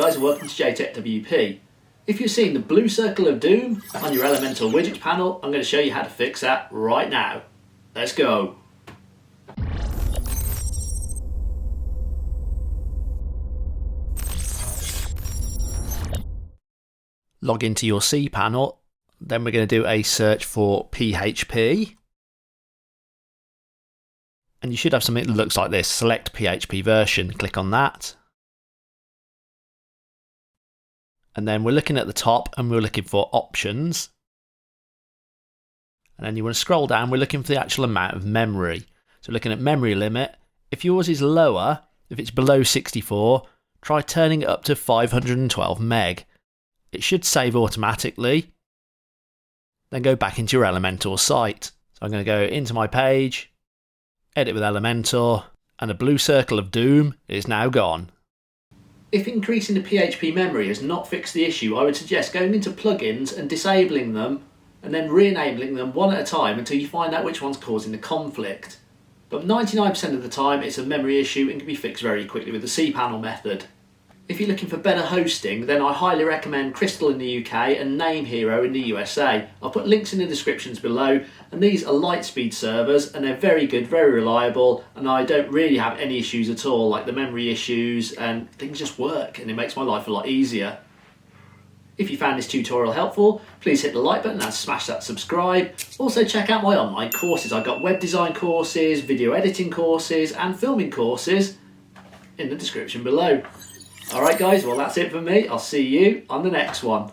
guys and welcome to JTechWP. If you're seeing the blue circle of doom on your Elementor Widget panel, I'm going to show you how to fix that right now. Let's go. Log into your Cpanel, then we're going to do a search for PHP. And you should have something that looks like this. Select PHP version, click on that. And then we're looking at the top and we're looking for options. And then you want to scroll down, we're looking for the actual amount of memory. So looking at memory limit, if yours is lower, if it's below 64, try turning it up to 512 meg. It should save automatically. Then go back into your Elementor site. So I'm going to go into my page, edit with Elementor, and the blue circle of doom is now gone. If increasing the PHP memory has not fixed the issue, I would suggest going into plugins and disabling them and then re-enabling them one at a time until you find out which one's causing the conflict. But 99% of the time it's a memory issue and can be fixed very quickly with the Cpanel method. If you're looking for better hosting, then I highly recommend Crystal in the UK and Name Hero in the USA. I'll put links in the descriptions below, and these are light speed servers and they're very good, very reliable, and I don't really have any issues at all, like the memory issues, and things just work and it makes my life a lot easier. If you found this tutorial helpful, please hit the like button and smash that subscribe. Also check out my online courses. I've got web design courses, video editing courses and filming courses in the description below. Alright guys, well that's it for me. I'll see you on the next one.